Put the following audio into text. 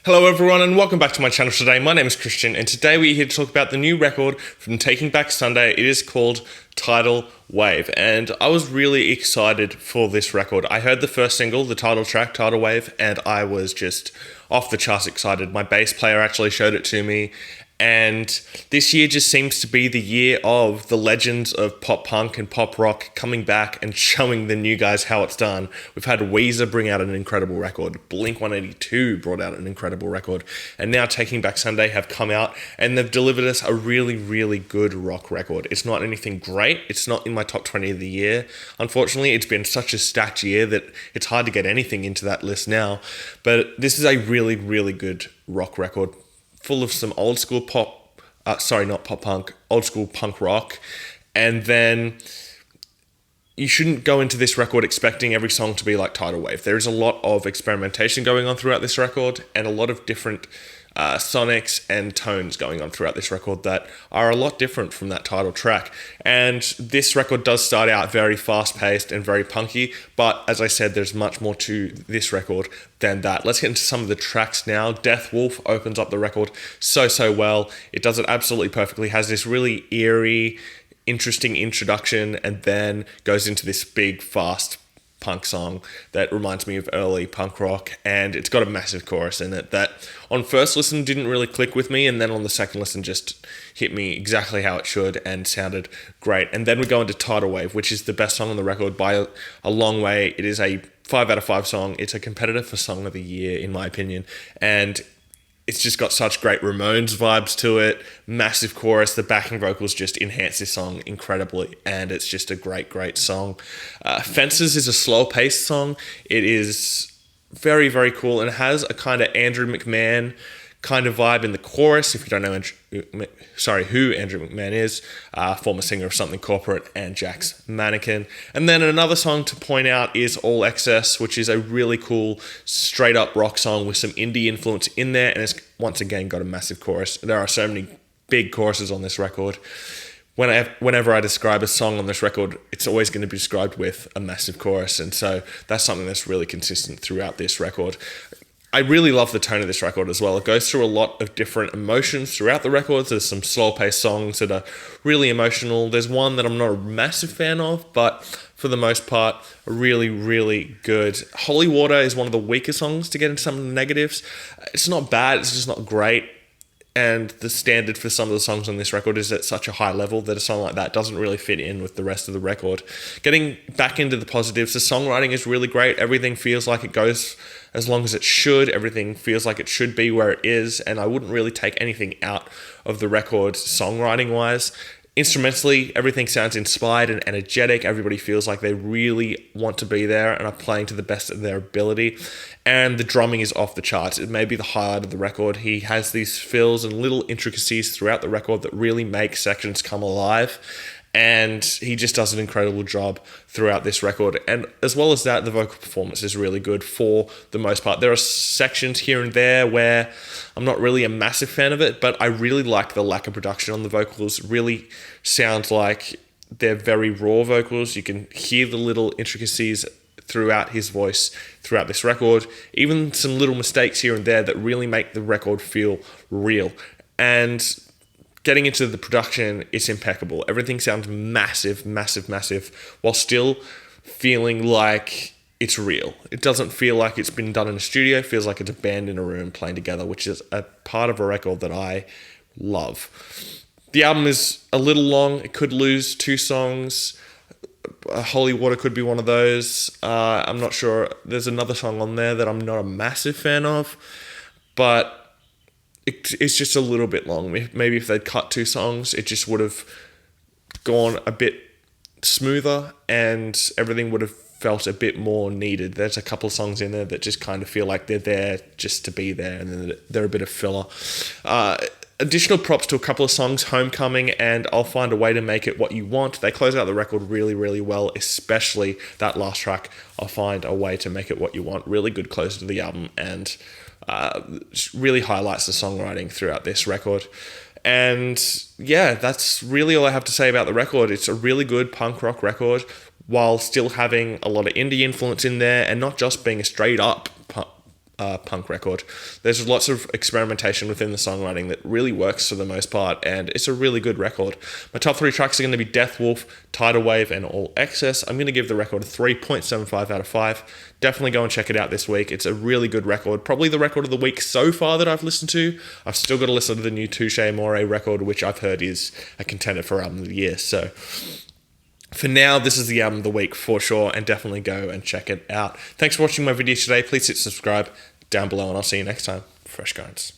Hello everyone and welcome back to my channel today. My name is Christian and today we're here to talk about the new record from Taking Back Sunday. It is called Tidal Wave and I was really excited for this record. I heard the first single, the title track, Tidal Wave, and I was just off the charts excited. My bass player actually showed it to me. And this year just seems to be the year of the legends of pop punk and pop rock coming back and showing the new guys how it's done. We've had Weezer bring out an incredible record. Blink-182 brought out an incredible record. And now Taking Back Sunday have come out and they've delivered us a really, really good rock record. It's not anything great. It's not in my top 20 of the year. Unfortunately, it's been such a stacked year that it's hard to get anything into that list now. But this is a really, really good rock record, full of some old school not pop punk, old school punk rock. And then you shouldn't go into this record expecting every song to be like Tidal Wave. There is a lot of experimentation going on throughout this record and a lot of different sonics and tones going on throughout this record that are a lot different from that title track. And this record does start out very fast-paced and very punky, but as I said, there's much more to this record than that. Let's get into some of the tracks now. Death Wolf opens up the record so well. It does it absolutely perfectly. Has this really eerie, interesting introduction and then goes into this big, fast punk song that reminds me of early punk rock, and it's got a massive chorus in it that on first listen didn't really click with me, and then on the second listen just hit me exactly how it should and sounded great. And then we go into Tidal Wave, which is the best song on the record by a long way. It is a 5 out of 5 song. It's a competitor for Song of the Year in my opinion, and it's just got such great Ramones vibes to it. Massive chorus. The backing vocals just enhance this song incredibly. And it's just a great song. Fences is a slow-paced song. It is very, very cool and has a kind of Andrew McMahon kind of vibe in the chorus. If you don't know who Andrew McMahon is, former singer of Something Corporate and Jack's Mannequin. And then another song to point out is All Excess, which is a really cool straight up rock song with some indie influence in there, and it's once again got a massive chorus. There are so many big choruses on this record. Whenever I describe a song on this record, it's always going to be described with a massive chorus, and so that's something that's really consistent throughout this record. I really love the tone of this record as well. It goes through a lot of different emotions throughout the record. There's some slow-paced songs that are really emotional. There's one that I'm not a massive fan of, but for the most part, really, really good. Holy Water is one of the weaker songs to get into some of the negatives. It's not bad, it's just not great. And the standard for some of the songs on this record is at such a high level that a song like that doesn't really fit in with the rest of the record. Getting back into the positives, the songwriting is really great. Everything feels like it goes as long as it should. Everything feels like it should be where it is. And I wouldn't really take anything out of the record songwriting-wise. Instrumentally, everything sounds inspired and energetic. Everybody feels like they really want to be there and are playing to the best of their ability. And the drumming is off the charts. It may be the highlight of the record. He has these fills and little intricacies throughout the record that really make sections come alive. And he just does an incredible job throughout this record. And as well as that, the vocal performance is really good for the most part. There are sections here and there where I'm not really a massive fan of it, but I really like the lack of production on the vocals. It really sounds like they're very raw vocals. You can hear the little intricacies throughout his voice throughout this record. Even some little mistakes here and there that really make the record feel real. And getting into the production, it's impeccable. Everything sounds massive, while still feeling like it's real. It doesn't feel like it's been done in a studio. It feels like it's a band in a room playing together, which is a part of a record that I love. The album is a little long. It could lose 2 songs. Holy Water could be one of those. I'm not sure. There's another song on there that I'm not a massive fan of, but it's just a little bit long. Maybe if they'd cut 2 songs, it just would have gone a bit smoother and everything would have felt a bit more needed. There's a couple of songs in there that just kind of feel like they're there just to be there, and then they're a bit of filler. Additional props to a couple of songs, Homecoming and I'll Find a Way to Make It What You Want. They close out the record really, really well, especially that last track, I'll Find a Way to Make It What You Want. Really good close to the album, and really highlights the songwriting throughout this record. And yeah, that's really all I have to say about the record. It's a really good punk rock record while still having a lot of indie influence in there and not just being a straight up punk record. There's lots of experimentation within the songwriting that really works for the most part, and it's a really good record. My top 3 tracks are going to be Death Wolf, Tidal Wave, and All Excess. I'm going to give the record a 3.75 out of 5. Definitely go and check it out this week. It's a really good record. Probably the record of the week so far that I've listened to. I've still got to listen to the new Touche Amore record, which I've heard is a contender for album of the year. So for now, this is the album of the week for sure, and definitely go and check it out. Thanks for watching my video today. Please hit subscribe down below, and I'll see you next time. Fresh Guidance.